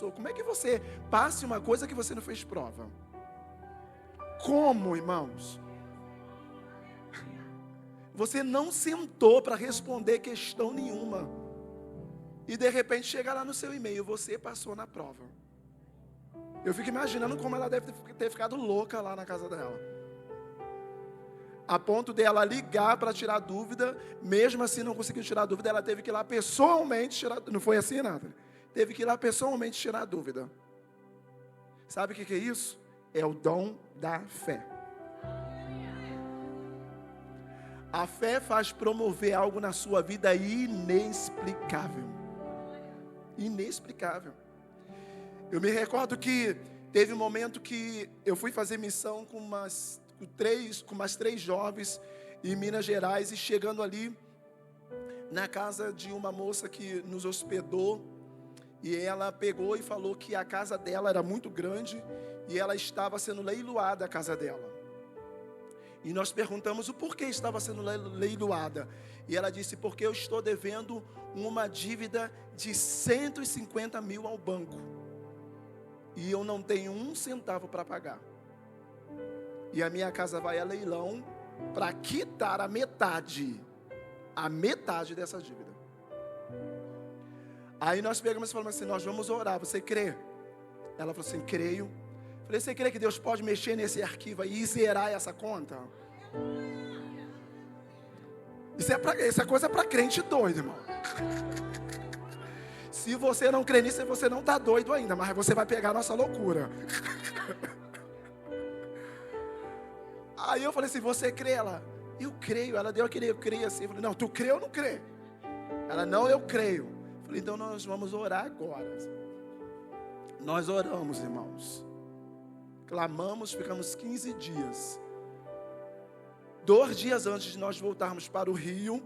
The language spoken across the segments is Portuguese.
passou. Como é que você passa uma coisa que você não fez prova? Como, irmãos? Você não sentou para responder questão nenhuma. E de repente chega lá no seu e-mail, você passou na prova. Eu fico imaginando como ela deve ter ficado louca lá na casa dela. A ponto dela ligar para tirar dúvida, mesmo assim não conseguiu tirar dúvida, ela teve que ir lá pessoalmente tirar. Não foi assim, Nathalie? Teve que ir lá pessoalmente tirar dúvida. Sabe o que é isso? É o dom da fé. A fé faz promover algo na sua vida inexplicável. Inexplicável. Eu me recordo que teve um momento que eu fui fazer missão com umas três jovens em Minas Gerais, e chegando ali na casa de uma moça que nos hospedou, e ela pegou e falou que a casa dela era muito grande e ela estava sendo leiloada, a casa dela. E nós perguntamos o porquê estava sendo leiloada. E ela disse, porque eu estou devendo uma dívida de 150 mil ao banco. E eu não tenho um centavo para pagar. E a minha casa vai a leilão para quitar a metade dessa dívida. Aí nós pegamos e falamos assim, nós vamos orar, você crê? Ela falou assim, creio. Falei, você crê que Deus pode mexer nesse arquivo aí e zerar essa conta? Isso é coisa para crente doido, irmão. Se você não crê nisso, você não está doido ainda, mas você vai pegar a nossa loucura. Aí eu falei assim, você crê? Ela, eu creio. Ela deu aquele eu creio assim. Eu falei, não, tu crê ou não crê? Ela, não, eu creio. Eu falei, então nós vamos orar agora. Nós oramos, irmãos. Clamamos, ficamos 15 dias. 2 dias antes de nós voltarmos para o Rio,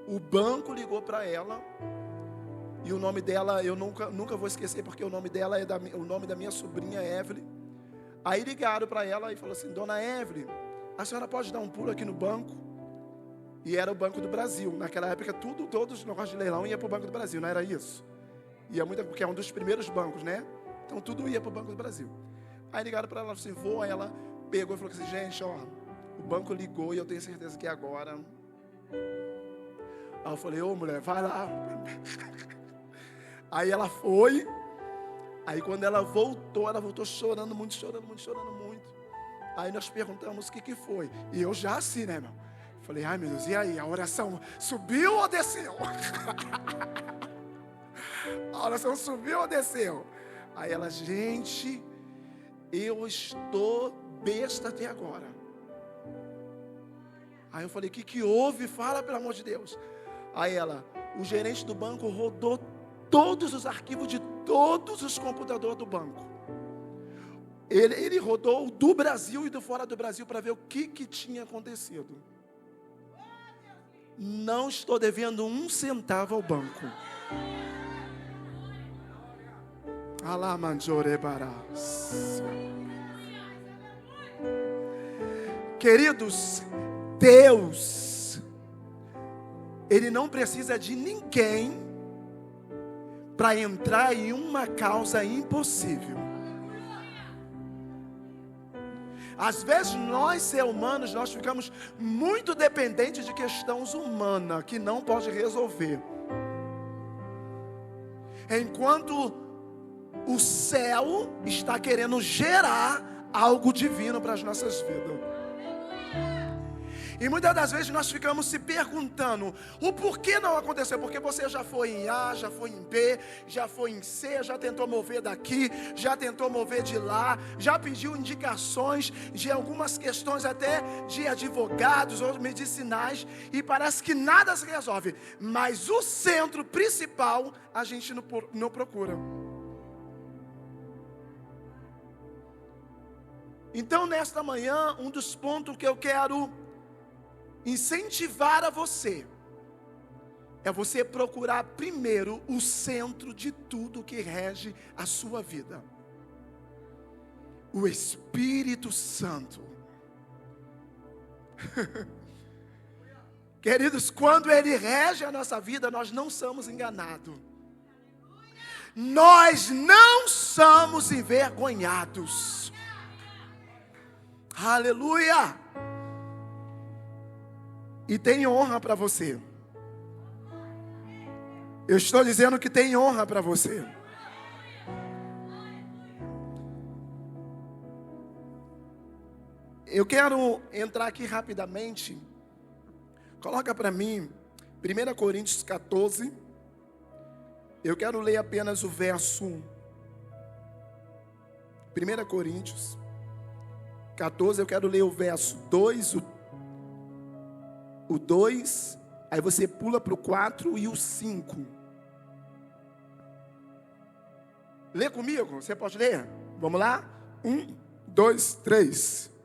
o banco ligou para ela. E o nome dela, eu nunca vou esquecer, porque o nome dela é o nome da minha sobrinha, Evelyn. Aí ligaram para ela e falaram assim, dona Evelyn, a senhora pode dar um pulo aqui no banco? E era o Banco do Brasil. Naquela época, todos os negócios de leilão iam para o Banco do Brasil, não era isso? Porque é um dos primeiros bancos, né? Então tudo ia para o Banco do Brasil. Aí ligaram para ela assim, vou. Aí ela pegou e falou assim, gente, ó, o banco ligou e eu tenho certeza que é agora. Aí eu falei, ô mulher, vai lá. Aí ela foi. Aí quando ela voltou chorando muito. Aí nós perguntamos o que foi. E eu já assim, né, irmão? Falei, ai meu Deus, e aí? A oração subiu ou desceu? A oração subiu ou desceu? Aí ela, gente, eu estou besta até agora. Aí eu falei, o que houve? Fala, pelo amor de Deus. Aí ela, o gerente do banco rodou todos os arquivos de todos os computadores do banco. Ele rodou do Brasil e do fora do Brasil para ver o que tinha acontecido. Não estou devendo um centavo ao banco. Queridos, Deus, Ele não precisa de ninguém para entrar em uma causa impossível. Às vezes nós, seres humanos, nós ficamos muito dependentes de questões humanas que não pode resolver. Enquanto o céu está querendo gerar algo divino para as nossas vidas. E muitas das vezes nós ficamos se perguntando, o porquê não aconteceu? Porque você já foi em A, já foi em B, já foi em C, já tentou mover daqui, já tentou mover de lá, já pediu indicações de algumas questões até de advogados ou medicinais, e parece que nada se resolve. Mas o centro principal a gente não procura. Então nesta manhã, um dos pontos que eu quero incentivar a você é você procurar primeiro o centro de tudo que rege a sua vida, o Espírito Santo. Queridos, quando Ele rege a nossa vida, nós não somos enganados. Nós não somos envergonhados. Aleluia! E tem honra para você. Eu estou dizendo que tem honra para você. Eu quero entrar aqui rapidamente. Coloca para mim 1 Coríntios 14. Eu quero ler apenas o verso 1. 1 Coríntios 14, eu quero ler o verso 2, o 2, aí você pula para o 4 e o 5. Lê comigo, você pode ler? Vamos lá? 1, 2, 3.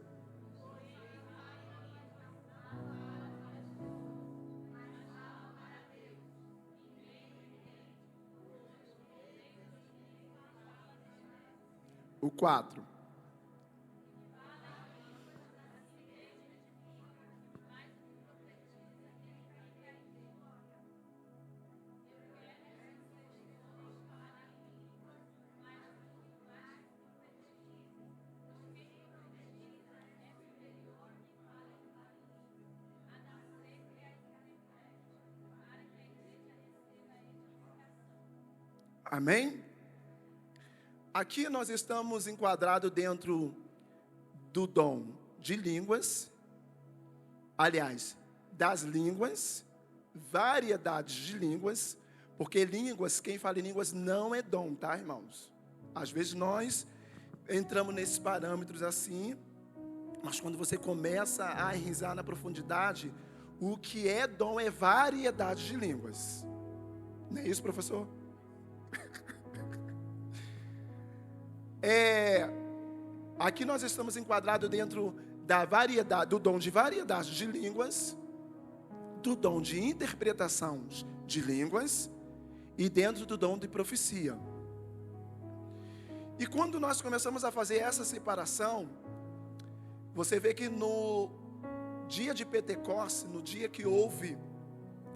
O 4. Amém? Aqui nós estamos enquadrados dentro do dom de línguas, aliás, das línguas, variedades de línguas, porque línguas, quem fala em línguas não é dom, tá, irmãos? Às vezes nós entramos nesses parâmetros assim, mas quando você começa a enraizar na profundidade, o que é dom é variedade de línguas. Não é isso, professor? Aqui nós estamos enquadrados dentro da variedade, do dom de variedade de línguas, do dom de interpretação de línguas e dentro do dom de profecia. E quando nós começamos a fazer essa separação, você vê que no dia de Pentecostes, no dia que houve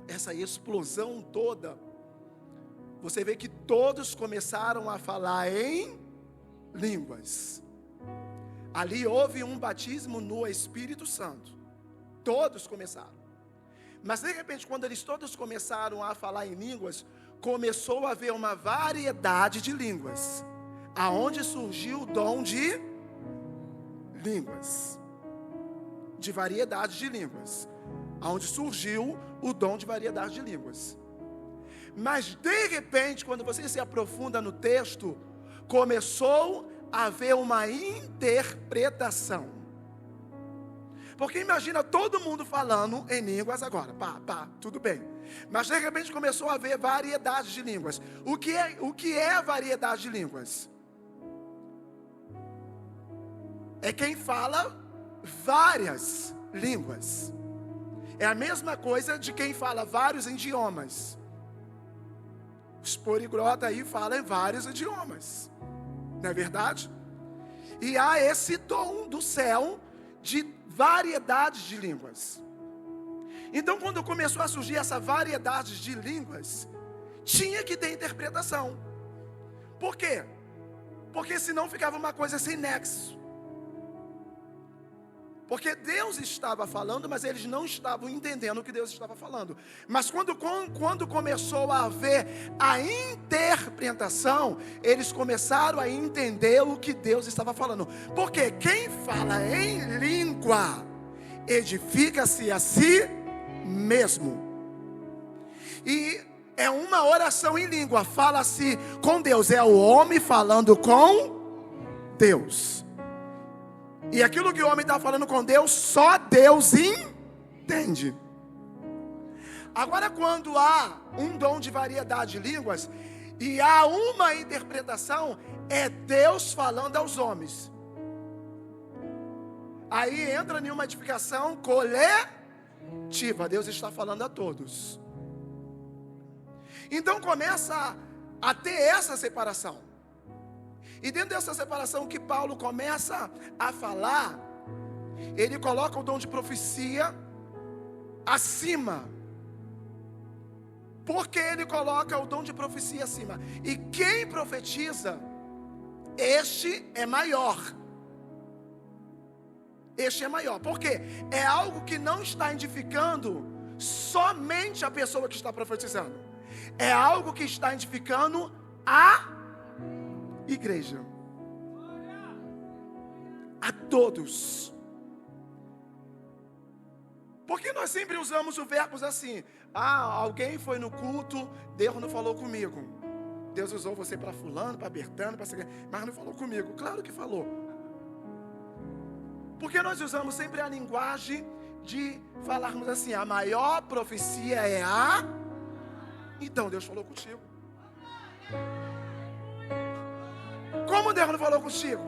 essa explosão toda, você vê que todos começaram a falar em línguas. Ali houve um batismo no Espírito Santo. Todos começaram. Mas de repente, quando eles todos começaram a falar em línguas, começou a haver uma variedade de línguas, aonde surgiu o dom de línguas, de variedade de línguas, aonde surgiu o dom de variedade de línguas. Mas de repente, quando você se aprofunda no texto, começou a haver uma interpretação. Porque imagina todo mundo falando em línguas agora, tudo bem. Mas de repente começou a haver variedade de línguas. O que é a variedade de línguas? É quem fala várias línguas. É a mesma coisa de quem fala vários idiomas. Os poliglotas aí falam vários idiomas. Não é verdade? E há esse dom do céu de variedade de línguas. Então, quando começou a surgir essa variedade de línguas, tinha que ter interpretação. Por quê? Porque senão ficava uma coisa sem nexo. Porque Deus estava falando, mas eles não estavam entendendo o que Deus estava falando. Mas quando começou a haver a interpretação, eles começaram a entender o que Deus estava falando. Porque quem fala em língua, edifica-se a si mesmo. E é uma oração em língua, fala-se com Deus, é o homem falando com Deus. E aquilo que o homem está falando com Deus, só Deus entende. Agora, quando há um dom de variedade de línguas, e há uma interpretação, é Deus falando aos homens. Aí entra em uma edificação coletiva, Deus está falando a todos. Então começa a ter essa separação. E dentro dessa separação que Paulo começa a falar, ele coloca o dom de profecia acima. Por que ele coloca o dom de profecia acima? E quem profetiza este é maior. Este é maior. Por quê? É algo que não está edificando somente a pessoa que está profetizando. É algo que está edificando a igreja. A todos. Porque nós sempre usamos o verbos assim. Alguém foi no culto, Deus não falou comigo. Deus usou você para fulano, para Bertano, mas não falou comigo. Claro que falou. Porque nós usamos sempre a linguagem de falarmos assim, a maior profecia é a... Então Deus falou contigo. Como Deus não falou contigo?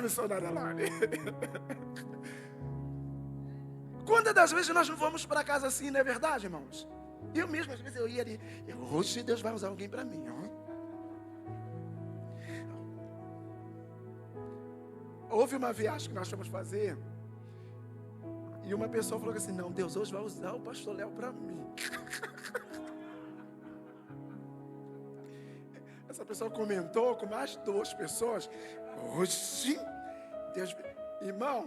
Missionária Lani. Quantas das vezes nós não vamos para casa assim, não é verdade, irmãos? Eu mesmo, às vezes eu ia ali, hoje Deus vai usar alguém para mim, ó. Houve uma viagem que nós fomos fazer, e uma pessoa falou assim, não, Deus hoje vai usar o pastor Léo para mim. Essa pessoa comentou com mais 2 pessoas, hoje, Deus, irmão,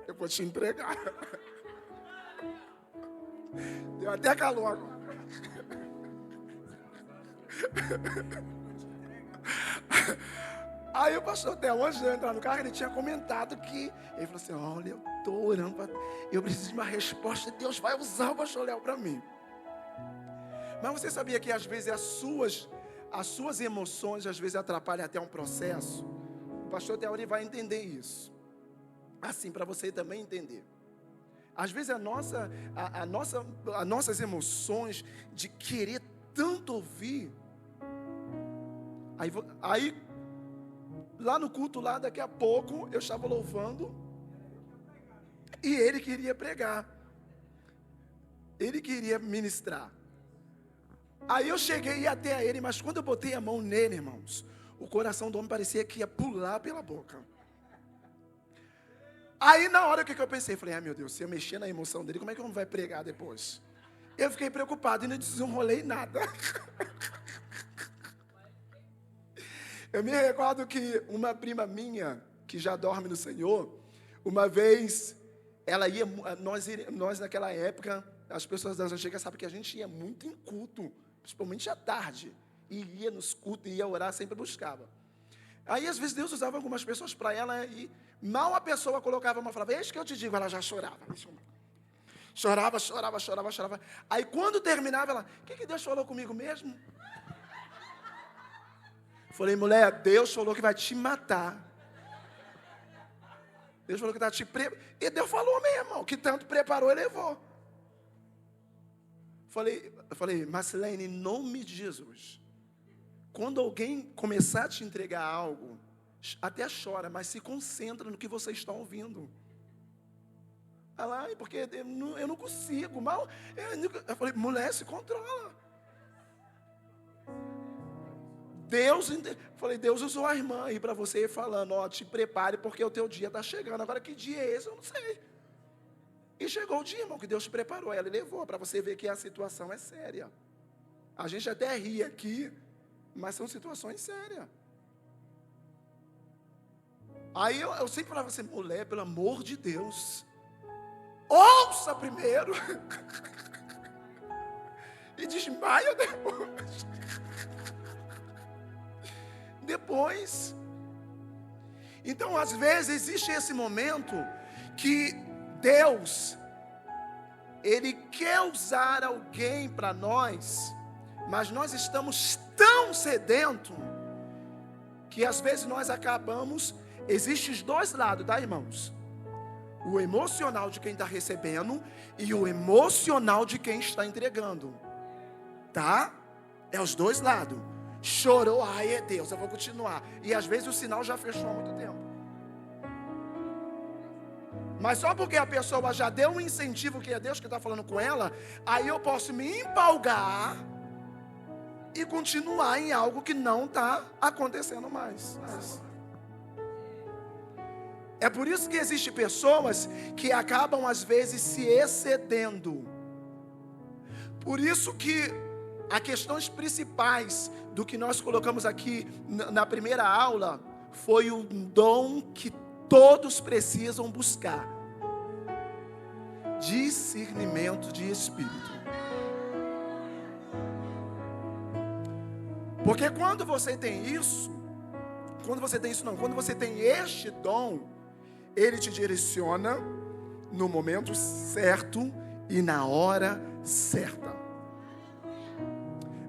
eu vou te entregar. Deu até calor agora. Aí o pastor Theo, antes de eu entrar no carro, ele tinha comentado que... Ele falou assim, olha, eu estou orando, eu preciso de uma resposta, Deus vai usar o pastor Léo para mim. Mas você sabia que às vezes as suas emoções, às vezes atrapalham até um processo? O pastor Theo, ele vai entender isso. Assim, para você também entender. Às vezes as nossas emoções de querer tanto ouvir. Aí lá no culto, lá daqui a pouco, eu estava louvando. E ele queria pregar. Ele queria ministrar. Aí eu cheguei até ele, mas quando eu botei a mão nele, irmãos, o coração do homem parecia que ia pular pela boca. Aí na hora o que eu pensei? Falei, meu Deus, se eu mexer na emoção dele, como é que eu não vai pregar depois? Eu fiquei preocupado e não desenrolei nada. Eu me recordo que uma prima minha, que já dorme no Senhor, uma vez, ela ia, nós naquela época, as pessoas das antigas sabem que a gente ia muito em culto, principalmente à tarde, e ia nos cultos, ia orar, sempre buscava. Aí às vezes Deus usava algumas pessoas para ela, e mal a pessoa colocava uma palavra, eis que eu te digo, ela já chorava. Chorava. Aí quando terminava, ela, o que Deus falou comigo mesmo? Falei, mulher, Deus falou que vai te matar. Deus falou que está te preparando. E Deus falou mesmo, irmão, que tanto preparou e levou. Falei, Marcelene, em nome de Jesus, quando alguém começar a te entregar algo, até chora, mas se concentra no que você está ouvindo. Ela, porque eu não consigo, mal. Eu falei, mulher, se controla. Deus usou a irmã aí para você ir falando, te prepare porque o teu dia está chegando. Agora que dia é esse? Eu não sei. E chegou o dia, irmão, que Deus preparou ela e levou, para você ver que a situação é séria. A gente até ri aqui, mas são situações sérias. Aí eu sempre falava assim, mulher, pelo amor de Deus, ouça primeiro e desmaia depois. Então, às vezes, existe esse momento que Deus, Ele quer usar alguém para nós, mas nós estamos tão sedentos, que às vezes nós acabamos, existem os 2 lados, tá, irmãos? O emocional de quem está recebendo e o emocional de quem está entregando, tá? É os 2 lados. Chorou, ai é Deus, eu vou continuar. E às vezes o sinal já fechou há muito tempo. Mas só porque a pessoa já deu um incentivo que é Deus que está falando com ela, aí eu posso me empolgar e continuar em algo que não está acontecendo mais. É por isso que existem pessoas que acabam às vezes se excedendo. Por isso que as questões principais do que nós colocamos aqui na primeira aula foi um dom que todos precisam buscar: discernimento de espírito. Porque quando você tem este dom, ele te direciona no momento certo e na hora certa.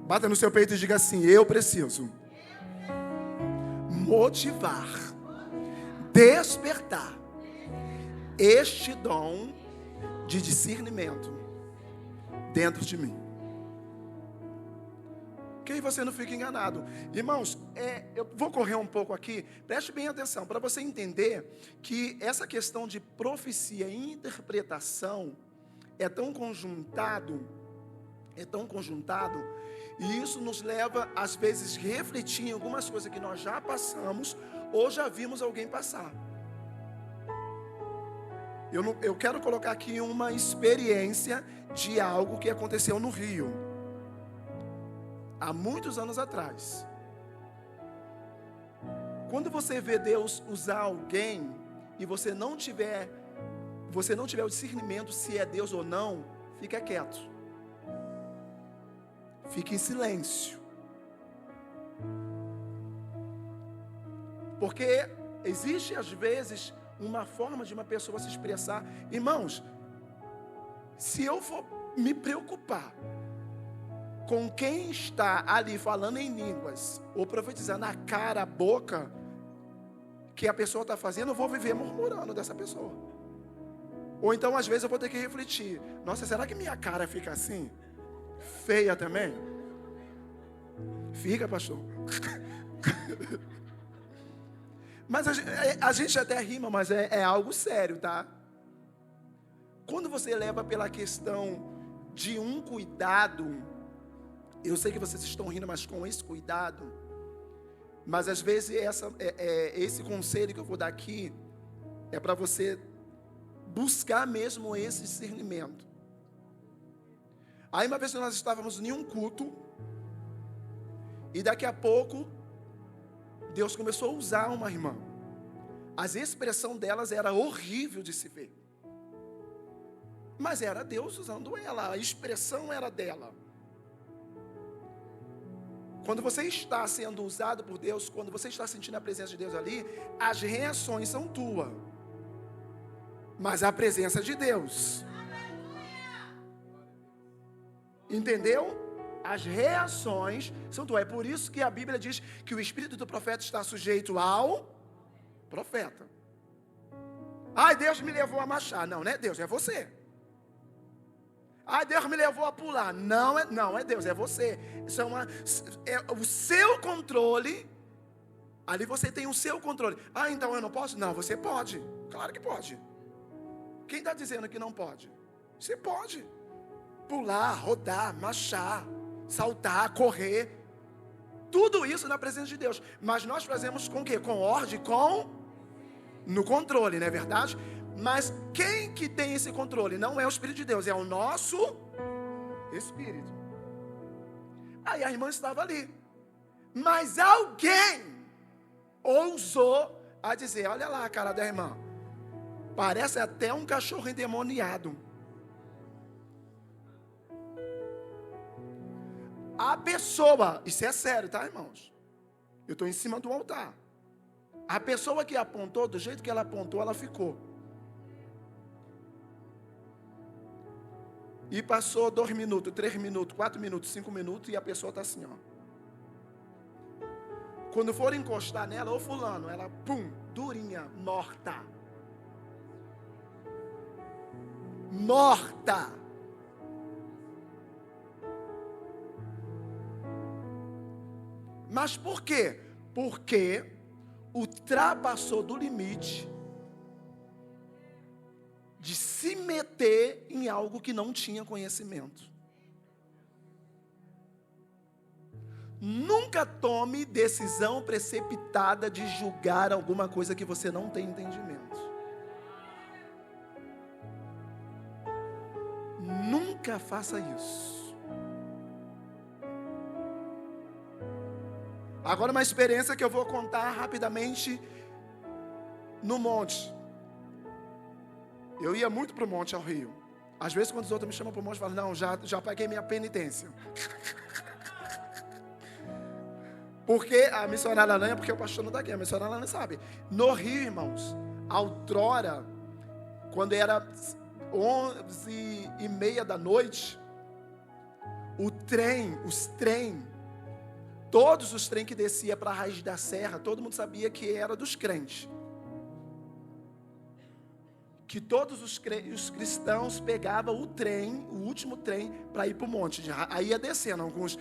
Bata no seu peito e diga assim: eu preciso motivar, despertar este dom de discernimento dentro de mim. Que aí você não fique enganado. Irmãos, eu vou correr um pouco aqui. Preste bem atenção, para você entender que essa questão de profecia e interpretação é tão conjuntado, e isso nos leva, às vezes, a refletir em algumas coisas que nós já passamos ou já vimos alguém passar. Eu quero colocar aqui uma experiência de algo que aconteceu no Rio, há muitos anos atrás. Quando você vê Deus usar alguém e você não tiver o discernimento se é Deus ou não, fica quieto. Fique em silêncio. Porque existe às vezes uma forma de uma pessoa se expressar. Irmãos, se eu for me preocupar com quem está ali falando em línguas ou profetizando na cara, a boca que a pessoa está fazendo, eu vou viver murmurando dessa pessoa. Ou então às vezes eu vou ter que refletir: nossa, será que minha cara fica assim? Feia também? Fica, pastor. Mas a gente até rima, mas é algo sério, tá? Quando você leva pela questão de um cuidado, eu sei que vocês estão rindo, mas com esse cuidado, mas às vezes esse conselho que eu vou dar aqui é para você buscar mesmo esse discernimento. Aí uma vez nós estávamos em um culto, e daqui a pouco Deus começou a usar uma irmã. A expressão delas era horrível de se ver, mas era Deus usando ela, a expressão era dela. Quando você está sendo usado por Deus, quando você está sentindo a presença de Deus ali, as reações são tuas, mas a presença de Deus. Entendeu? As reações são tuas. É por isso que a Bíblia diz que o espírito do profeta está sujeito ao profeta. Ai, Deus me levou a marchar. Não é Deus, é você. Ai, Deus me levou a pular. Não é Deus, é você. Isso é o seu controle. Ali você tem o seu controle. Ah, então eu não posso? Não, você pode. Claro que pode. Quem está dizendo que não pode? Você pode. Pular, rodar, marchar, saltar, correr. Tudo isso na presença de Deus. Mas nós fazemos com o quê? Com ordem, no controle, não é verdade? Mas quem que tem esse controle? Não é o Espírito de Deus, é o nosso Espírito. Aí a irmã estava ali, mas alguém ousou a dizer: olha lá a cara da irmã, parece até um cachorro endemoniado. A pessoa, isso é sério, tá, irmãos? Eu estou em cima do altar. A pessoa que apontou, do jeito que ela apontou, ela ficou. E passou 2 minutos, 3 minutos, 4 minutos, 5 minutos, e a pessoa está assim, ó. Quando for encostar nela, ô fulano, ela, pum, durinha, morta. Morta. Mas por quê? Porque ultrapassou do limite de se meter em algo que não tinha conhecimento. Nunca tome decisão precipitada de julgar alguma coisa que você não tem entendimento. Nunca faça isso. Agora uma experiência que eu vou contar rapidamente no monte. Eu ia muito para o monte, ao Rio. Às vezes quando os outros me chamam para o monte, eu falo, não, já paguei minha penitência. Porque a missionária Aranha, porque o pastor não está aqui, a missionária Aranha sabe. No Rio, irmãos, outrora, quando era 11h30 da noite, todos os trens que descia para a Raiz da Serra, todo mundo sabia que era dos crentes. Que todos os cristãos pegavam o trem, o último trem, para ir para o monte. Aí ia descendo, alguns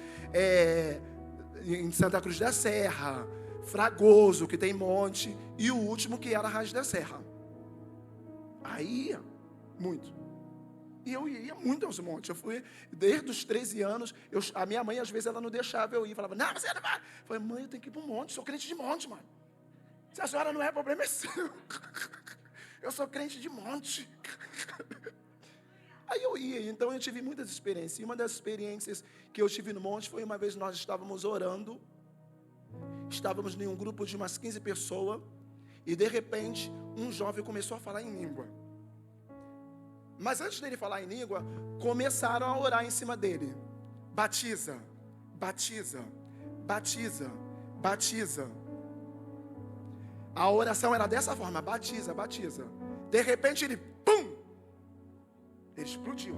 em Santa Cruz da Serra, Fragoso, que tem monte, e o último que era a Raiz da Serra. Aí ia, muito. E eu ia muito aos montes. Eu fui, desde os 13 anos, a minha mãe, às vezes, ela não deixava eu ir. Falava, não, você não vai. Eu falei, mãe, eu tenho que ir para o monte, sou crente de monte, mano. Se a senhora não é, problema é seu. Eu sou crente de monte. Aí eu ia, então eu tive muitas experiências. E uma das experiências que eu tive no monte foi uma vez nós estávamos orando. Estávamos em um grupo de umas 15 pessoas. E de repente, um jovem começou a falar em língua. Mas antes dele falar em língua, começaram a orar em cima dele. Batiza, batiza, batiza, batiza. A oração era dessa forma, batiza, batiza. De repente ele, pum! Ele explodiu.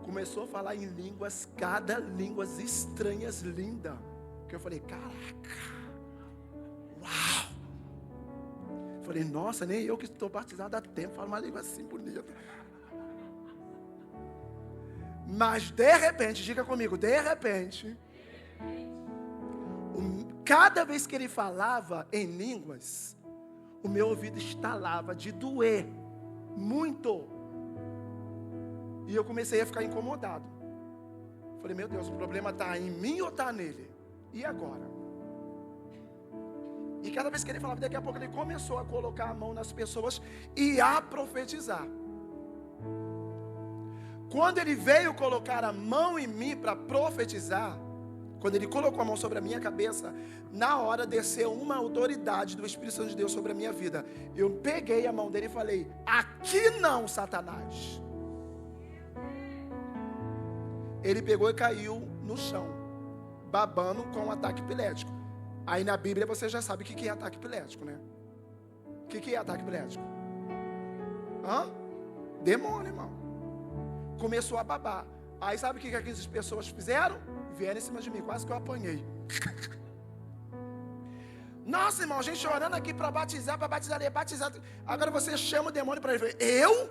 Começou a falar em línguas, cada línguas estranhas, linda. Que eu falei, caraca, uau! Falei, nossa, nem eu que estou batizado há tempo, falo uma língua assim bonita. Mas de repente, diga comigo, de repente, cada vez que ele falava em línguas, o meu ouvido estalava de doer muito. E eu comecei a ficar incomodado. Falei, meu Deus, o problema está em mim ou está nele? E agora? E cada vez que ele falava, daqui a pouco ele começou a colocar a mão nas pessoas e a profetizar. Quando ele veio colocar a mão em mim para profetizar, quando ele colocou a mão sobre a minha cabeça, na hora desceu uma autoridade do Espírito Santo de Deus sobre a minha vida. Eu peguei a mão dele e falei, aqui não, Satanás. Ele pegou e caiu no chão, babando com um ataque epilético. Aí na Bíblia você já sabe o que é ataque epilético, né? O que é ataque epilético? Demônio, irmão. Começou a babar. Aí sabe o que aquelas pessoas fizeram? Vieram em cima de mim, quase que eu apanhei. Nossa, irmão, a gente orando aqui para batizar. Agora você chama o demônio para ele. Eu?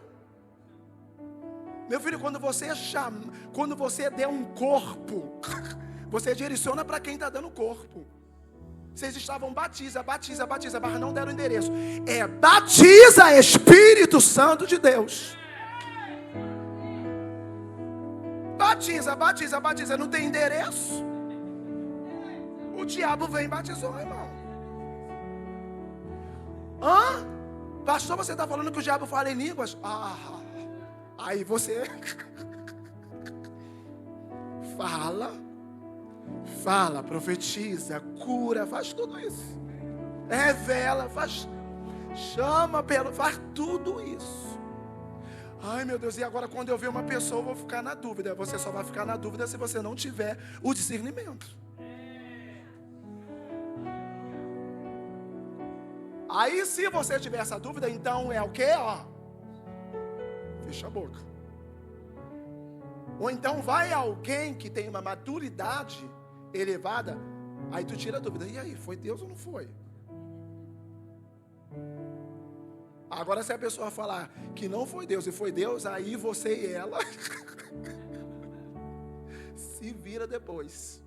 Meu filho, quando você der um corpo, você direciona para quem está dando corpo. Vocês estavam batiza, mas não deram endereço. Batiza, Espírito Santo de Deus. Batiza, não tem endereço. O diabo vem e batizou, irmão. Pastor, você está falando que o diabo fala em línguas? Aí você fala, profetiza, cura, faz tudo isso. Revela, faz tudo isso. Ai, meu Deus, e agora quando eu ver uma pessoa, eu vou ficar na dúvida. Você só vai ficar na dúvida se você não tiver o discernimento. Aí, se você tiver essa dúvida, então é o quê? Fecha a boca. Ou então vai alguém que tem uma maturidade elevada, aí tu tira a dúvida. E aí, foi Deus ou não foi? Agora, se a pessoa falar que não foi Deus e foi Deus, aí você e ela se vira depois.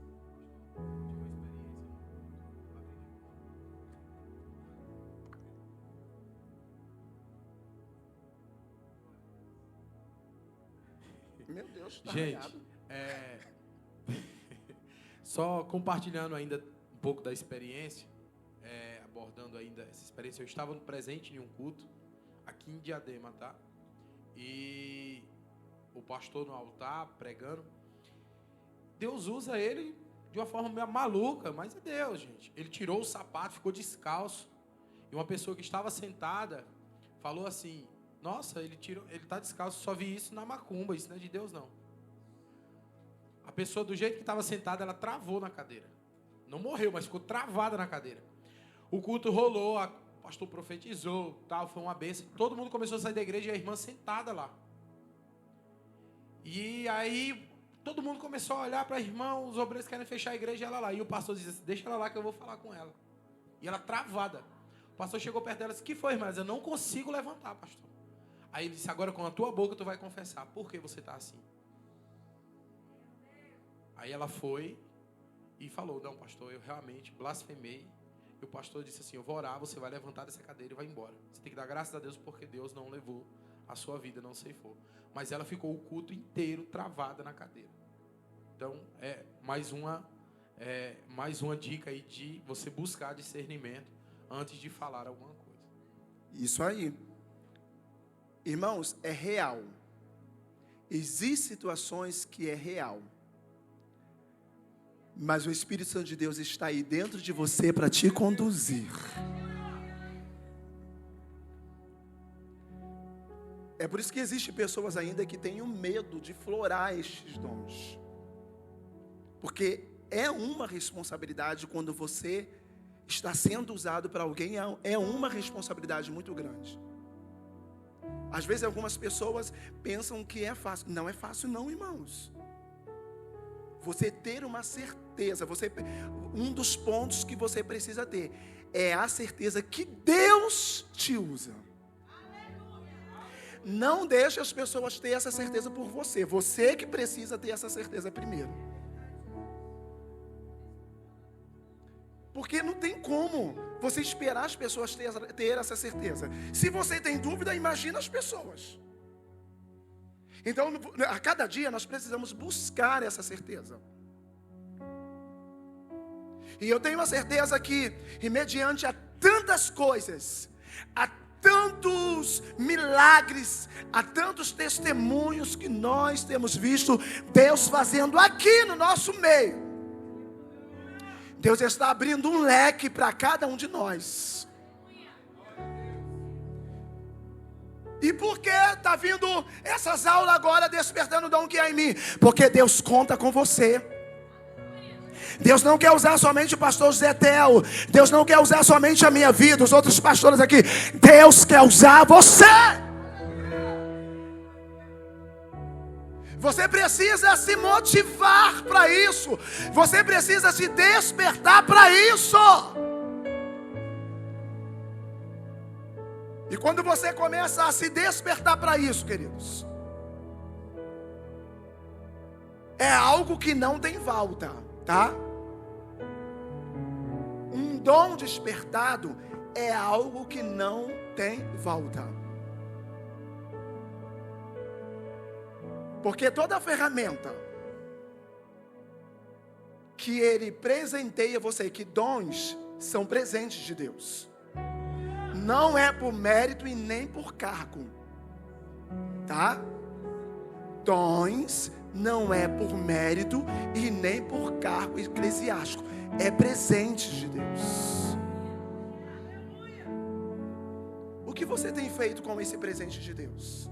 Meu Deus, tá gente, só compartilhando ainda um pouco da experiência, abordando ainda essa experiência. Eu estava presente em um culto aqui em Diadema, tá? E o pastor no altar pregando. Deus usa ele de uma forma meio maluca, mas é Deus, gente. Ele tirou o sapato, ficou descalço. E uma pessoa que estava sentada falou assim: nossa, ele está descalço, só vi isso na macumba, isso não é de Deus não. A pessoa, do jeito que estava sentada, ela travou na cadeira. Não morreu, mas ficou travada na cadeira. O culto rolou, o pastor profetizou, tal, foi uma bênção. Todo mundo começou a sair da igreja e a irmã sentada lá. E aí todo mundo começou a olhar para a irmã, os obreiros querem fechar a igreja e ela lá. E o pastor disse assim: deixa ela lá que eu vou falar com ela. E ela travada. O pastor chegou perto dela e disse: que foi, irmã? Eu não consigo levantar, pastor. Aí ele disse: agora com a tua boca tu vai confessar. Por que você está assim? Aí ela foi e falou: não, pastor, eu realmente blasfemei. E o pastor disse assim: eu vou orar, você vai levantar dessa cadeira e vai embora. Você tem que dar graças a Deus porque Deus não levou a sua vida, não ceifou. Mas ela ficou o culto inteiro travada na cadeira. Então, é mais uma dica aí de você buscar discernimento antes de falar alguma coisa. Isso aí. Irmãos, é real. Existem situações que é real. Mas o Espírito Santo de Deus está aí dentro de você para te conduzir. É por isso que existem pessoas ainda que têm o medo de florar estes dons. Porque é uma responsabilidade quando você está sendo usado para alguém, é uma responsabilidade muito grande. Às vezes algumas pessoas pensam que é fácil. Não é fácil não, irmãos. Você ter uma certeza, um dos pontos que você precisa ter é a certeza que Deus te usa. Não deixe as pessoas ter essa certeza por você. Você que precisa ter essa certeza primeiro. Porque não tem como você esperar as pessoas ter essa certeza. Se você tem dúvida, imagina as pessoas. Então, a cada dia nós precisamos buscar essa certeza. E eu tenho a certeza que, e mediante a tantas coisas, a tantos milagres, há tantos testemunhos que nós temos visto Deus fazendo aqui no nosso meio. Deus está abrindo um leque para cada um de nós. E por que está vindo essas aulas agora despertando o dom que há em mim? Porque Deus conta com você. Deus não quer usar somente o pastor José Tel. Deus não quer usar somente a minha vida, os outros pastores aqui. Deus quer usar você. Você precisa se motivar para isso. Você precisa se despertar para isso. E quando você começa a se despertar para isso, queridos, é algo que não tem volta, tá? Um dom despertado é algo que não tem volta. Porque toda ferramenta que Ele presenteia você, que dons são presentes de Deus, não é por mérito e nem por cargo, tá? Dons não é por mérito e nem por cargo eclesiástico, é presente de Deus. O que você tem feito com esse presente de Deus?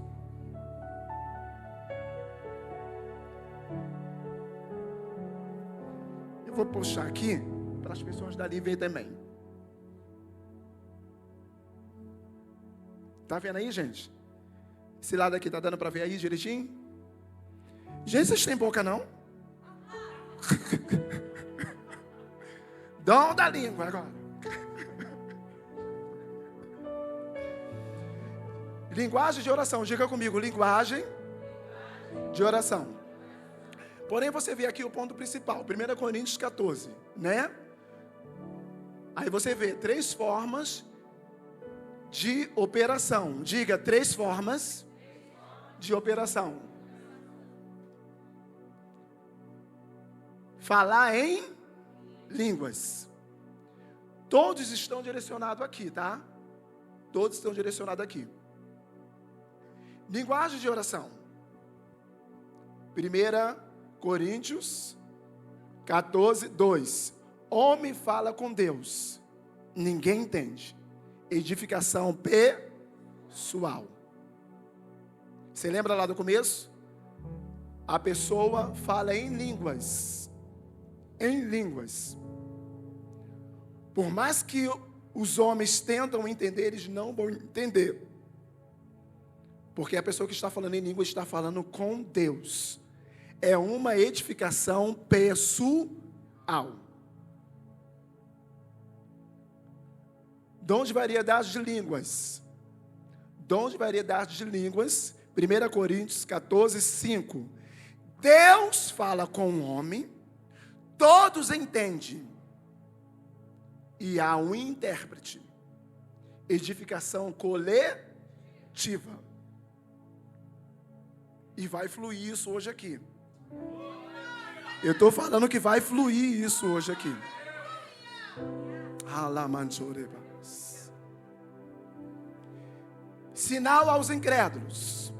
Eu vou puxar aqui para as pessoas dali ver também. Tá vendo aí, gente? Esse lado aqui tá dando para ver aí direitinho? Gente, vocês têm boca não? Dom da língua agora. Linguagem de oração, diga comigo, linguagem de oração. Porém, você vê aqui o ponto principal, 1 Coríntios 14, né? Aí você vê 3 formas de operação. Diga, 3 formas de operação. Falar em línguas. Todos estão direcionados aqui, tá? Todos estão direcionados aqui. Linguagem de oração. 1 Coríntios 14:2. Homem fala com Deus, ninguém entende. Edificação pessoal. Você lembra lá do começo? A pessoa fala em línguas. Em línguas. Por mais que os homens tentam entender, eles não vão entender. Porque a pessoa que está falando em língua está falando com Deus. É uma edificação pessoal. Dom de variedade de línguas. Dom de variedade de línguas. 1 Coríntios 14:5. Deus fala com o homem, todos entendem. E há um intérprete. Edificação coletiva. E vai fluir isso hoje aqui. Eu estou falando que vai fluir isso hoje aqui. Sinal aos incrédulos.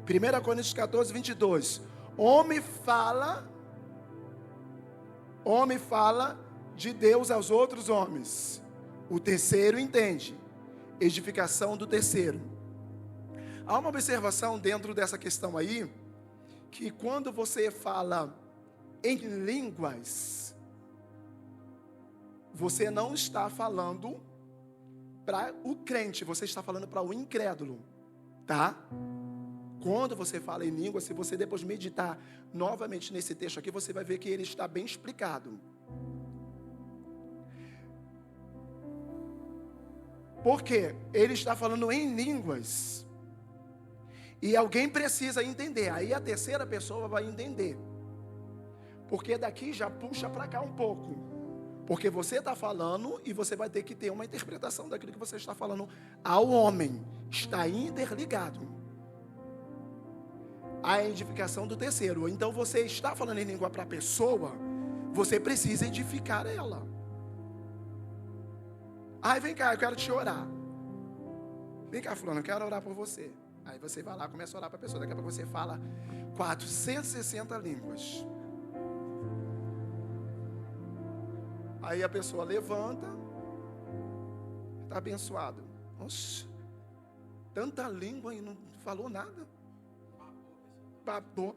1 Coríntios 14:22. Homem fala de Deus aos outros homens. O terceiro entende. Edificação do terceiro. Há uma observação dentro dessa questão aí, que quando você fala em línguas, você não está falando para o crente, você está falando para o incrédulo, tá? Quando você fala em língua, se você depois meditar novamente nesse texto aqui, você vai ver que ele está bem explicado. Porque ele está falando em línguas. E alguém precisa entender. Aí a terceira pessoa vai entender. Porque daqui já puxa para cá um pouco. Porque você está falando e você vai ter que ter uma interpretação daquilo que você está falando ao homem. Está interligado. A edificação do terceiro. Então você está falando em língua para a pessoa, você precisa edificar ela. Ai, vem cá, eu quero te orar. Vem cá, fulano, eu quero orar por você. Aí você vai lá, começa a orar para a pessoa. Daqui a pouco você fala 460 línguas. Aí a pessoa levanta, está abençoado. Nossa, tanta língua e não falou nada. Babou.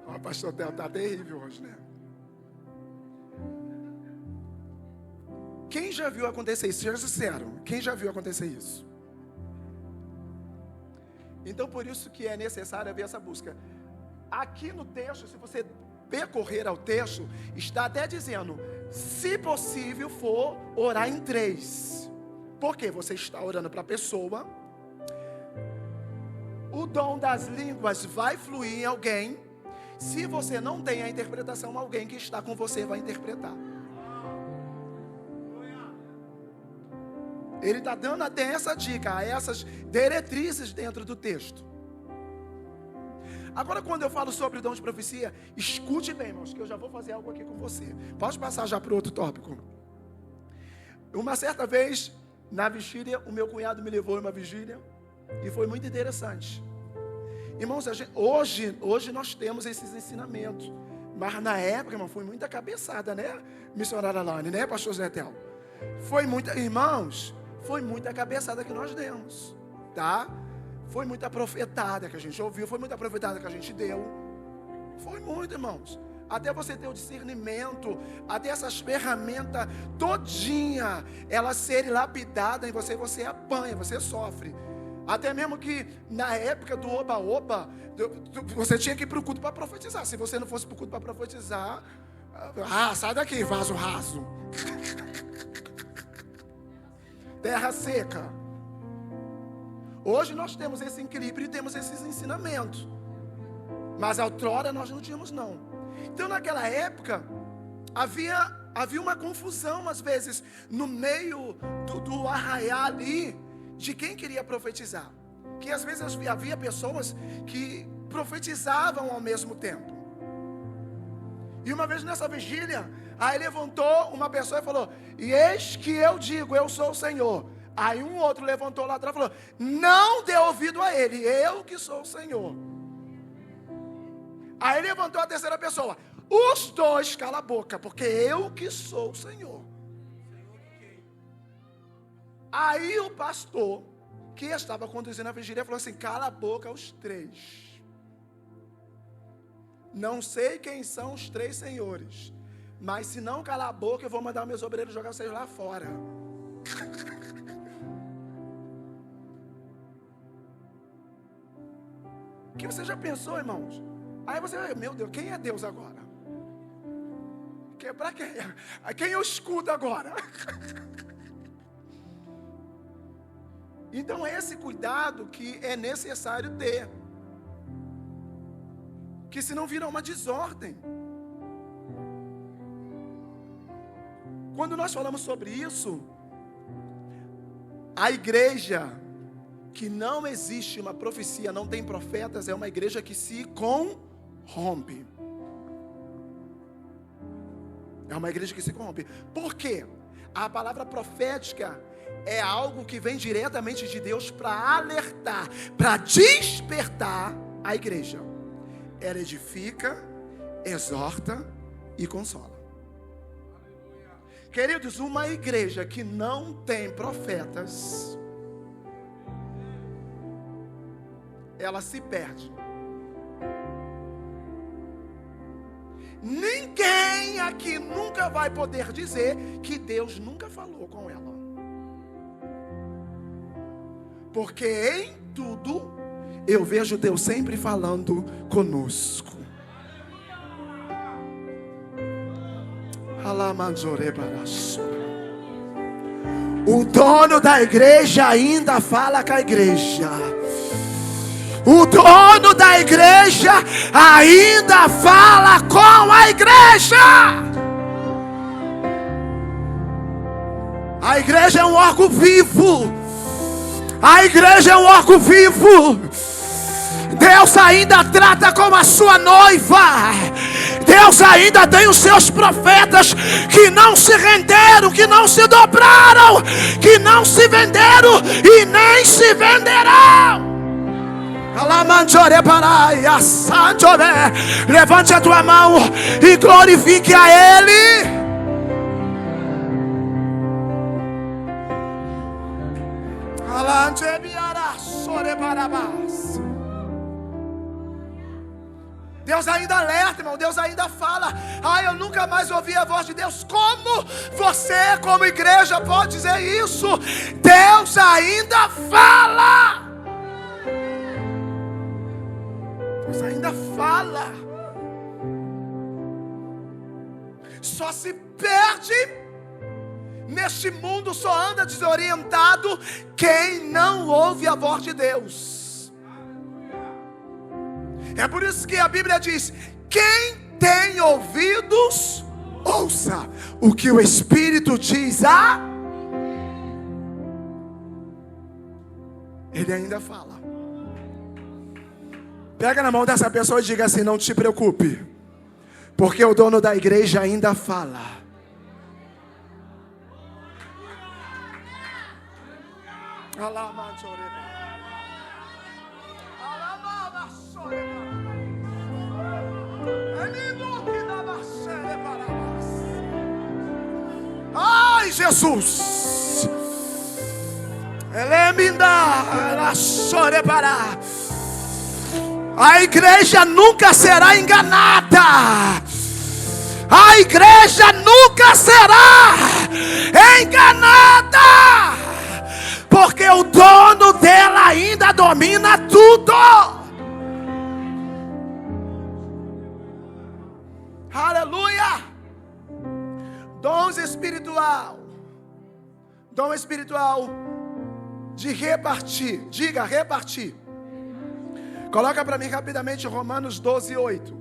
O pastor Theo está terrível hoje, né? Quem já viu acontecer isso? Seja sincero, quem já viu acontecer isso? Então, por isso que é necessário haver essa busca. Aqui no texto, se você percorrer ao texto, está até dizendo, se possível for, orar em 3. Porque você está orando para a pessoa, o dom das línguas vai fluir em alguém. Se você não tem a interpretação, alguém que está com você vai interpretar. Ele está dando até essa dica, essas diretrizes dentro do texto. Agora, quando eu falo sobre o dom de profecia, escute bem, irmãos, que eu já vou fazer algo aqui com você. Pode passar já para o outro tópico. Uma certa vez, na vigília, o meu cunhado me levou em uma vigília e foi muito interessante. Irmãos, hoje nós temos esses ensinamentos, mas na época, irmão, foi muita cabeçada, né, missionária Lani, né, pastor Zé Tel? Irmãos, foi muita cabeçada que nós demos, tá? Foi muita profetada que a gente ouviu, foi muita profetada que a gente deu. Foi muito, irmãos. Até você ter o discernimento, até essas ferramentas todinha, elas serem lapidadas em você, você apanha, você sofre. Até mesmo que na época do oba-oba, você tinha que ir para o culto para profetizar. Se você não fosse para o culto para profetizar, sai daqui, vaso raso. Terra seca. Hoje nós temos esse equilíbrio e temos esses ensinamentos. Mas outrora nós não tínhamos, não. Então naquela época, havia uma confusão às vezes, no meio do arraial ali, de quem queria profetizar. Que às vezes havia pessoas que profetizavam ao mesmo tempo. E uma vez nessa vigília, aí levantou uma pessoa e falou, e eis que eu digo, eu sou o Senhor. Aí um outro levantou lá atrás e falou: não dê ouvido a ele, eu que sou o Senhor. Aí levantou a terceira pessoa: os dois cala a boca, porque eu que sou o Senhor. Aí o pastor que estava conduzindo a vigília falou assim: cala a boca os três. Não sei quem são os três senhores, mas se não calar a boca, eu vou mandar meus obreiros jogar vocês lá fora. Que você já pensou, irmãos? Aí você vai: meu Deus, quem é Deus agora? Para quem? Quem eu escuto agora? Então esse cuidado que é necessário ter, que senão vira uma desordem. Quando nós falamos sobre isso, a igreja que não existe uma profecia, não tem profetas, é uma igreja que se corrompe. É uma igreja que se corrompe. Por quê? A palavra profética é algo que vem diretamente de Deus para alertar, para despertar a igreja. Ela edifica, exorta e consola. Queridos, uma igreja que não tem profetas, ela se perde. Ninguém aqui nunca vai poder dizer que Deus nunca falou com ela, porque em tudo eu vejo Deus sempre falando conosco. O dono da igreja ainda fala com a igreja. O dono da igreja ainda fala com a igreja. A igreja é um órgão vivo. A igreja é um órgão vivo. Deus ainda trata como a sua noiva. Deus ainda tem os seus profetas que não se renderam, que não se dobraram, que não se venderam e nem se venderão. Levante a tua mão e glorifique a Ele. Deus ainda alerta, irmão. Deus ainda fala. Eu nunca mais ouvi a voz de Deus. Como você, como igreja, pode dizer isso? Deus ainda fala. Deus ainda fala. Só se perde neste mundo, só anda desorientado quem não ouve a voz de Deus. É por isso que a Bíblia diz: quem tem ouvidos, ouça o que o Espírito diz a... Ele ainda fala. Pega na mão dessa pessoa e diga assim: não te preocupe, porque o dono da igreja ainda fala. Ai, Jesus! A igreja nunca será enganada. A igreja nunca será enganada, porque o dono dela ainda domina tudo. Aleluia. Dom espiritual de repartir. Diga, repartir. Coloca para mim rapidamente Romanos 12:8.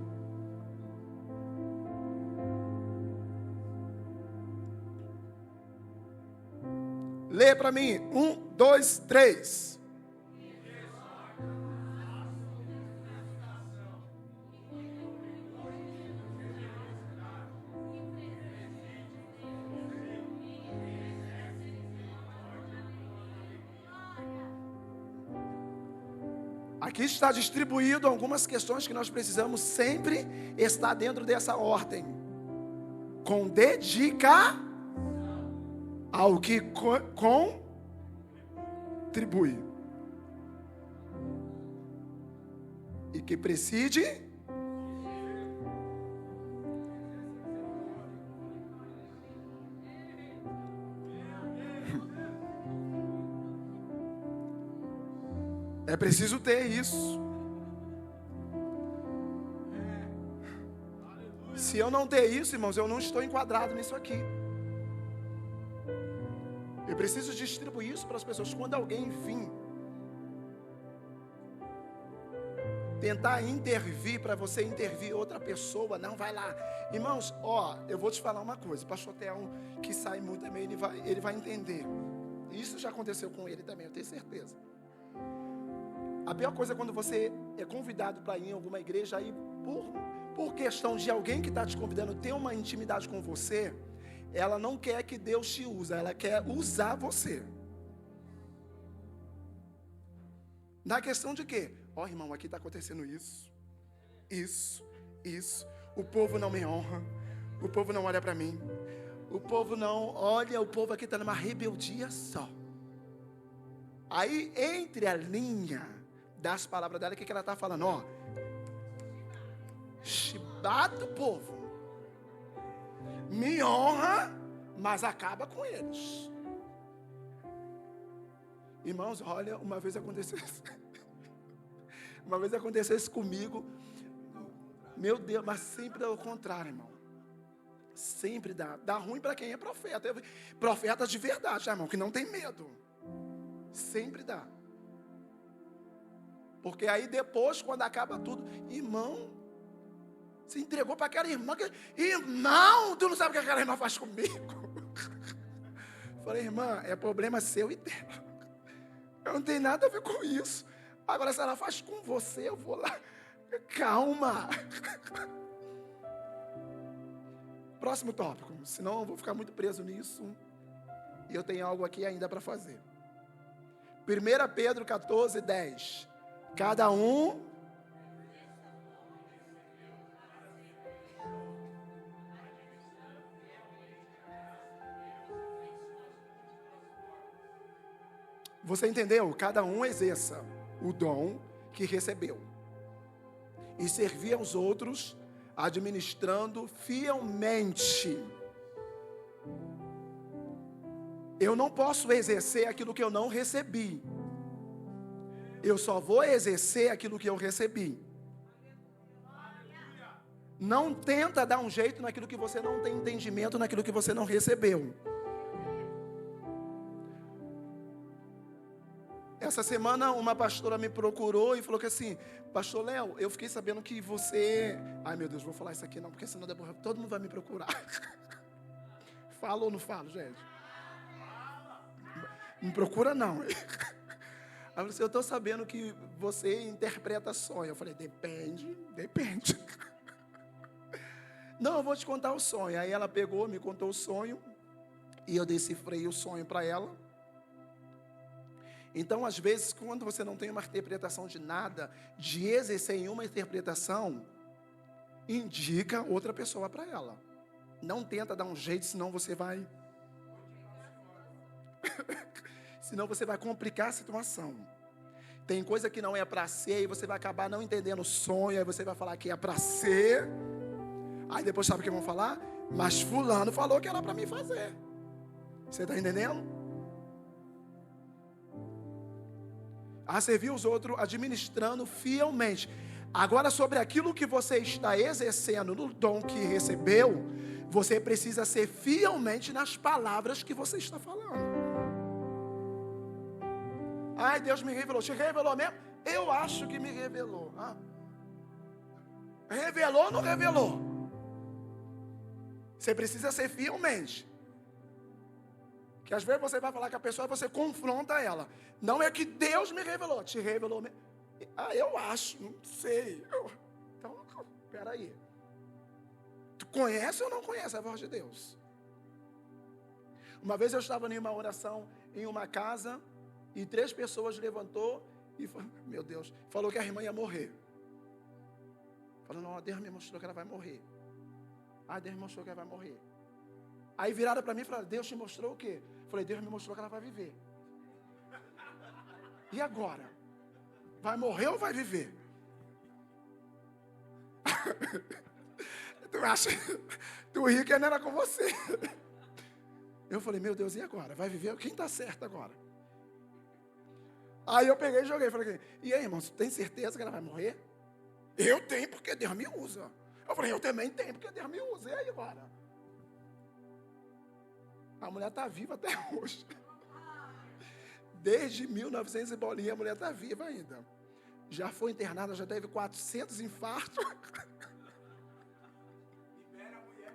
Lê para mim. 1, 2, 3. Aqui está distribuído algumas questões que nós precisamos sempre estar dentro dessa ordem. Com dedicar ao que contribui. E que preside é preciso ter isso. Se eu não ter isso, irmãos, eu não estou enquadrado nisso aqui. Eu preciso distribuir isso para as pessoas. Quando alguém vir tentar intervir para você intervir outra pessoa, não vai lá. Irmãos, eu vou te falar uma coisa. O pastor Theo, que sai muito também, ele vai entender. Isso já aconteceu com ele também, eu tenho certeza. A pior coisa é quando você é convidado para ir em alguma igreja e por questão de alguém que está te convidando ter uma intimidade com você, ela não quer que Deus te use, ela quer usar você. Na questão de quê? Irmão, aqui está acontecendo isso. O povo não me honra, o povo não olha para mim, o povo não olha, o povo aqui está numa rebeldia só. Aí, entre a linha das palavras dela, o que ela está falando? Chibata o povo, me honra, mas acaba com eles. Irmãos, olha, uma vez aconteceu isso comigo. Meu Deus, mas sempre é o contrário, irmão. Sempre dá ruim para quem é profeta. Profeta de verdade, irmão, que não tem medo. Sempre dá. Porque aí depois, quando acaba tudo, irmão, se entregou para aquela irmã. Irmão, tu não sabe o que aquela irmã faz comigo. Falei, irmã, é problema seu e dela. Eu não tenho nada a ver com isso. Agora, se ela faz com você, eu vou lá. Calma. Próximo tópico. Senão eu vou ficar muito preso nisso. E eu tenho algo aqui ainda para fazer. 1 Pedro 14, 10. Cada um... Você entendeu? Cada um exerça o dom que recebeu e servir aos outros, administrando fielmente. Eu não posso exercer aquilo que eu não recebi. Eu só vou exercer aquilo que eu recebi. Não tenta dar um jeito naquilo que você não tem entendimento, naquilo que você não recebeu. Essa semana uma pastora me procurou e falou que assim, pastor Léo, eu fiquei sabendo que você... Ai meu Deus, vou falar isso aqui não, porque senão depois todo mundo vai me procurar. Falo ou não falo, gente? Me procura não. Aí eu falei assim, eu estou sabendo que você interpreta sonho. Eu falei, depende. Não, eu vou te contar o sonho. Aí ela pegou, me contou o sonho e eu decifrei o sonho para ela. Então, às vezes, quando você não tem uma interpretação de nada, de exercer em uma interpretação, indica outra pessoa para ela. Não tenta dar um jeito, senão você vai... senão você vai complicar a situação. Tem coisa que não é para ser, e você vai acabar não entendendo o sonho, aí você vai falar que é para ser. Aí depois sabe o que vão falar? Mas fulano falou que era para mim fazer. Você está entendendo? A servir os outros, administrando fielmente. Agora, sobre aquilo que você está exercendo no dom que recebeu, você precisa ser fielmente nas palavras que você está falando. Ai, Deus me revelou. Te revelou mesmo? Eu acho que me revelou. Revelou ou não revelou? Você precisa ser fielmente. Que às vezes você vai falar com a pessoa e você confronta ela. Não é que Deus me revelou, te revelou mesmo. Eu acho, não sei. Então, peraí. Tu conhece ou não conhece a voz de Deus? Uma vez eu estava em uma oração em uma casa e 3 pessoas levantou E meu Deus, falou que a irmã ia morrer. Falou, não, Deus me mostrou que ela vai morrer. Deus me mostrou que ela vai morrer. Aí viraram para mim e falaram, Deus te mostrou o quê? Eu falei, Deus me mostrou que ela vai viver. E agora? Vai morrer ou vai viver? Tu acha? Tu ri que não era com você. Eu falei, meu Deus, e agora? Vai viver? Quem está certo agora? Aí eu peguei e joguei. Falei, e aí, irmão, você tem certeza que ela vai morrer? Eu tenho, porque Deus me usa. Eu falei, eu também tenho, porque Deus me usa. E aí agora? A mulher está viva até hoje. Desde 1900 e bolinha, a mulher está viva ainda. Já foi internada, já teve 400 infartos. Libera a mulher.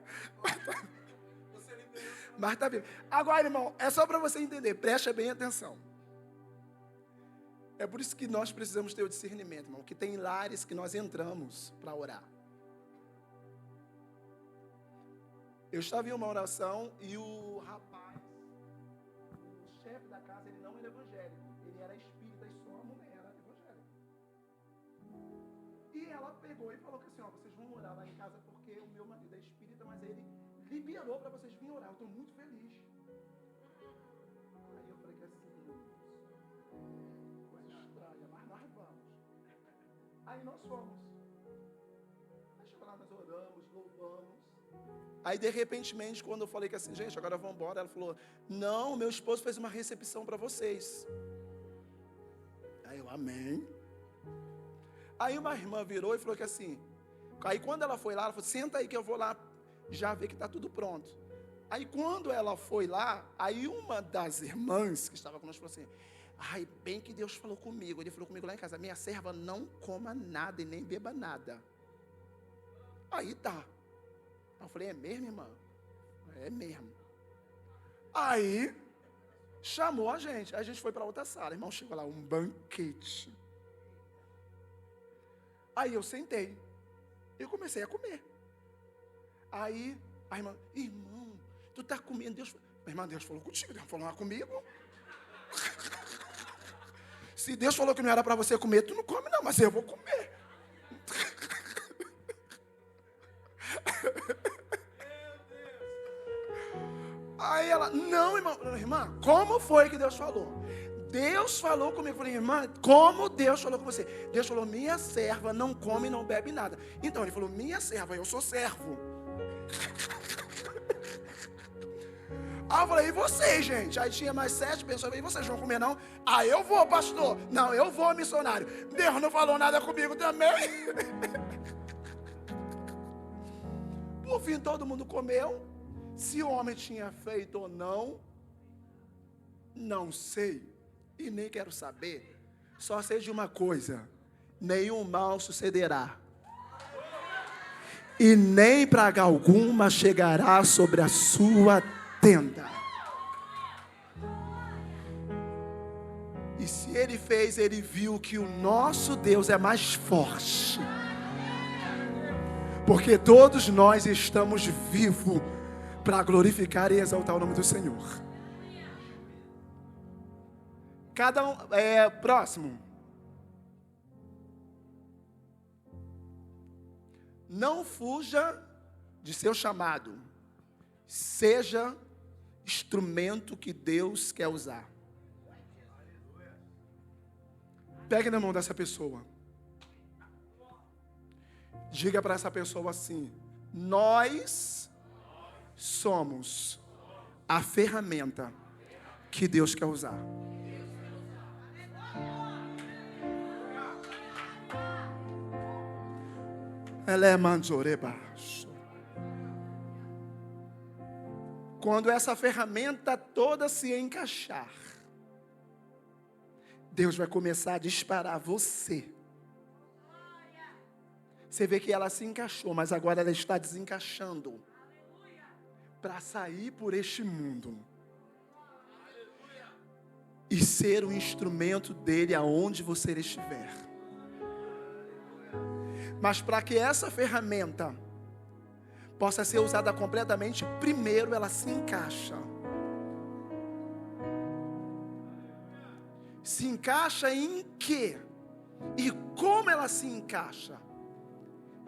Mas está viva. Agora, irmão, é só para você entender. Preste bem atenção. É por isso que nós precisamos ter o discernimento, irmão. Que tem lares que nós entramos para orar. Eu estava em uma oração e o rapaz, o chefe da casa, ele não era evangélico. Ele era espírita e só a mulher era evangélica. E ela pegou e falou que assim, ó, vocês vão orar lá em casa porque o meu marido é espírita, mas ele liberou para vocês virem orar. Eu estou muito feliz. Aí eu falei que assim, coisa estranha, mas nós vamos. Aí nós fomos. Aí chegou lá, nós oramos, louvamos. Aí, de repente, quando eu falei que assim, gente, agora vamos embora, ela falou, não, meu esposo fez uma recepção para vocês. Aí eu, amém. Aí uma irmã virou e falou que assim, aí quando ela foi lá, ela falou, senta aí que eu vou lá já ver que está tudo pronto. Aí quando ela foi lá, aí uma das irmãs que estava conosco falou assim, ai, bem que Deus falou comigo. Ele falou comigo lá em casa, minha serva não coma nada e nem beba nada. Aí tá. Eu falei, é mesmo, irmã? É mesmo. Aí, chamou a gente foi para outra sala. Irmão, chegou lá, um banquete. Aí eu sentei. Eu comecei a comer. Aí, a irmã, irmão, tu tá comendo, Deus... Irmã, Deus falou contigo, Deus falou comigo. Se Deus falou que não era para você comer, tu não come não, mas eu vou comer. Aí ela, não, irmã, como foi que Deus falou? Deus falou comigo. Eu falei, irmã, como Deus falou com você? Deus falou, minha serva não come e não bebe nada. Então ele falou, minha serva, eu sou servo. Aí eu falei, e vocês, gente? Aí tinha mais 7 pessoas, e vocês vão comer não? Ah, eu vou, pastor. Não, eu vou, missionário. Deus não falou nada comigo também. Por fim, todo mundo comeu. Se o homem tinha feito ou não, não sei. E nem quero saber. Só sei de uma coisa: nenhum mal sucederá. E nem praga alguma chegará sobre a sua tenda. E se ele fez, ele viu que o nosso Deus é mais forte. Porque todos nós estamos vivos para glorificar e exaltar o nome do Senhor. Cada um, próximo. Não fuja de seu chamado. Seja instrumento que Deus quer usar. Pegue na mão dessa pessoa. Diga para essa pessoa assim: nós somos a ferramenta que Deus quer usar. Ela é manjoreba. Quando essa ferramenta toda se encaixar, Deus vai começar a disparar você. Você vê que ela se encaixou, mas agora ela está desencaixando para sair por este mundo e ser o instrumento dele aonde você estiver. Mas para que essa ferramenta possa ser usada completamente, primeiro ela se encaixa. se encaixa em quê? E como ela se encaixa?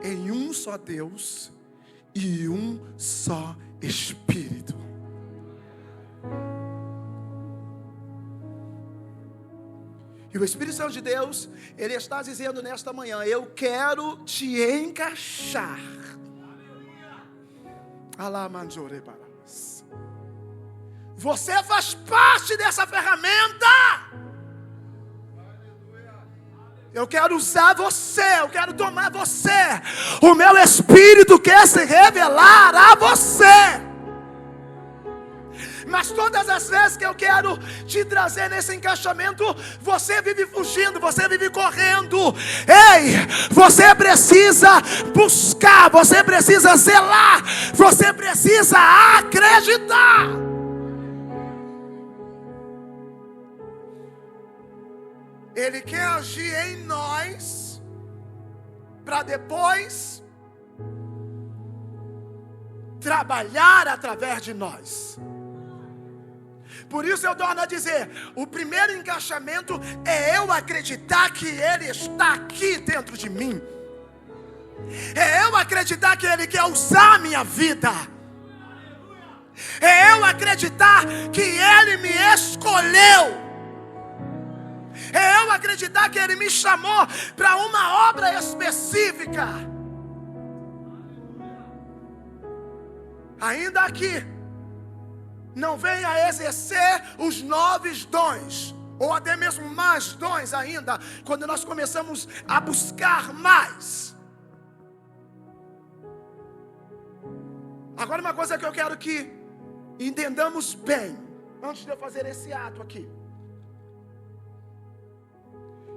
Em um só Deus e um só Espírito. E o Espírito Santo de Deus, Ele está dizendo nesta manhã: eu quero te encaixar. Você faz parte dessa ferramenta. Eu quero usar você, eu quero tomar você. O meu Espírito quer se revelar a você. Mas todas as vezes que eu quero te trazer nesse encaixamento, você vive fugindo, você vive correndo. Ei, você precisa buscar, você precisa zelar, você precisa acreditar. Ele quer agir em nós, para depois trabalhar através de nós. Por isso eu torno a dizer, o primeiro encaixamento é eu acreditar que Ele está aqui dentro de mim. É eu acreditar que Ele quer usar a minha vida. É eu acreditar que Ele me escolheu. É eu acreditar que Ele me chamou para uma obra específica. Ainda aqui, não venha a exercer os 9 dons, ou até mesmo mais dons ainda, quando nós começamos a buscar mais. Agora, uma coisa que eu quero que entendamos bem, antes de eu fazer esse ato aqui.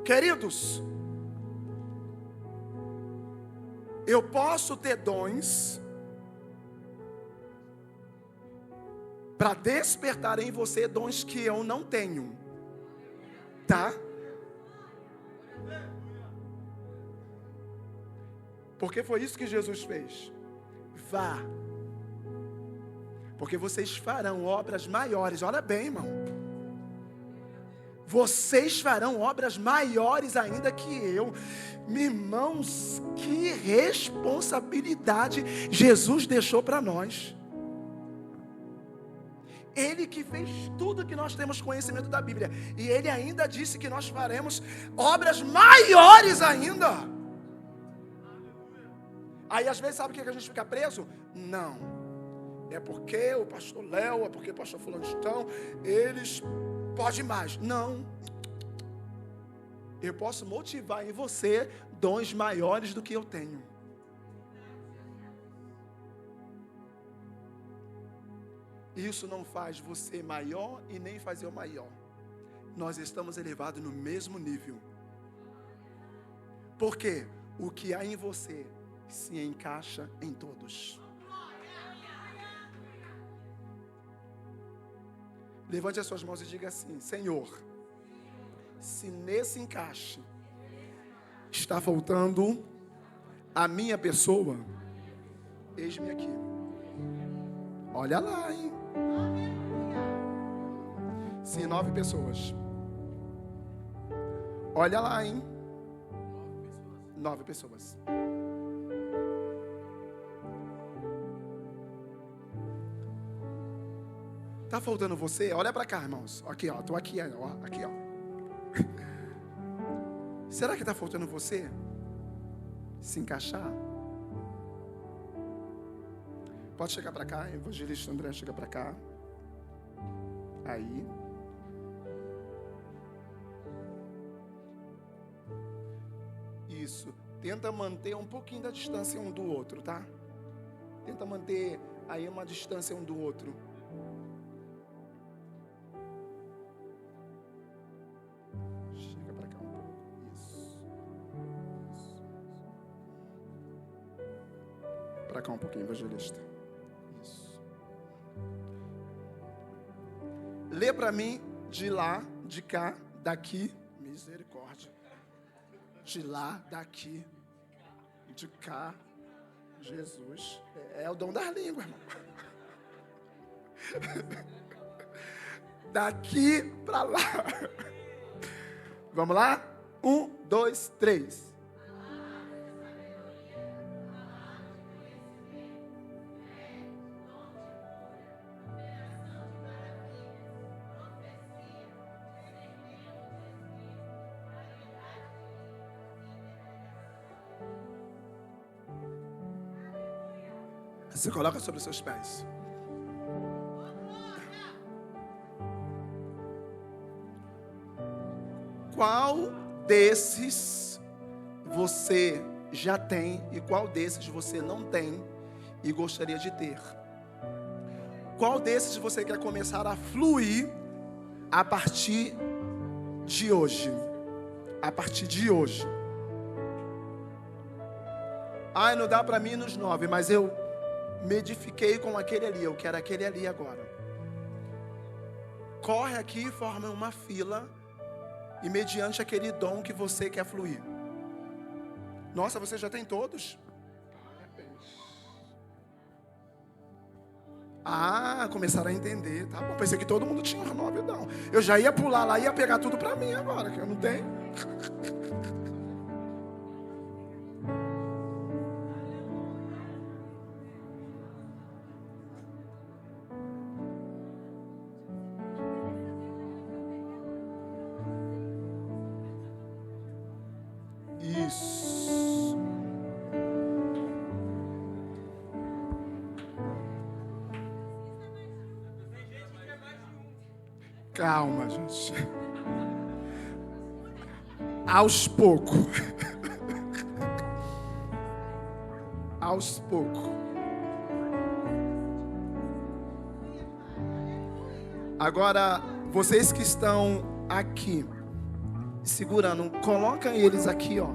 Queridos, eu posso ter dons para despertar em você dons que eu não tenho, tá? Porque foi isso que Jesus fez. Vá, porque vocês farão obras maiores. Olha bem, irmão, vocês farão obras maiores ainda que eu. Irmãos, que responsabilidade Jesus deixou para nós. Ele que fez tudo que nós temos conhecimento da Bíblia. E Ele ainda disse que nós faremos obras maiores ainda. Aí às vezes sabe o que a gente fica preso? Não. É porque o pastor Léo, é porque o pastor fulano estão, eles podem mais. Não. Eu posso motivar em você dons maiores do que eu tenho. Isso não faz você maior e nem fazer o maior. Nós estamos elevados no mesmo nível. Porque o que há em você se encaixa em todos. Levante as suas mãos e diga assim: Senhor, se nesse encaixe está faltando a minha pessoa, eis-me aqui. Olha lá, hein? Sim, 9 pessoas. Olha lá, hein? 9 pessoas. Tá faltando você? Olha para cá, irmãos. Aqui, ó. Tô aqui, ó. Aqui, ó. Será que tá faltando você se encaixar? Pode chegar para cá, evangelista André, chega para cá. Aí. Isso. Tenta manter um pouquinho da distância um do outro, tá? Tenta manter aí uma distância um do outro. Chega para cá um pouco. Isso. Para cá um pouquinho, evangelista. Lê para mim, de lá, de cá, daqui, misericórdia. De lá, daqui, de cá, Jesus. É o dom das línguas, irmão. Daqui para lá. Vamos lá? 1, 2, 3. Você coloca sobre os seus pés. Qual desses você já tem e qual desses você não tem e gostaria de ter? Qual desses você quer começar a fluir a partir de hoje? A partir de hoje. Ai, não dá para mim nos 9, mas eu me edifiquei com aquele ali, eu quero aquele ali agora. Corre aqui e forma uma fila e mediante aquele dom que você quer fluir. Nossa, você já tem todos? Ah, começaram a entender. Tá bom, pensei que todo mundo tinha 9 não. Eu já ia pular lá e ia pegar tudo para mim agora, que eu não tenho. Isso. Calma, gente. Aos poucos. Aos poucos. Agora, vocês que estão aqui segurando, coloca eles aqui, ó.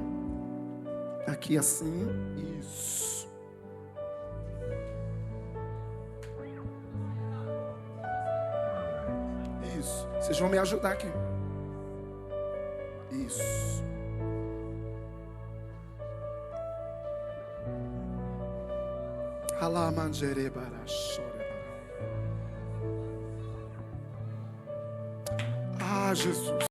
Aqui assim, isso. Isso. Vocês vão me ajudar aqui. Isso. Ah, Jesus.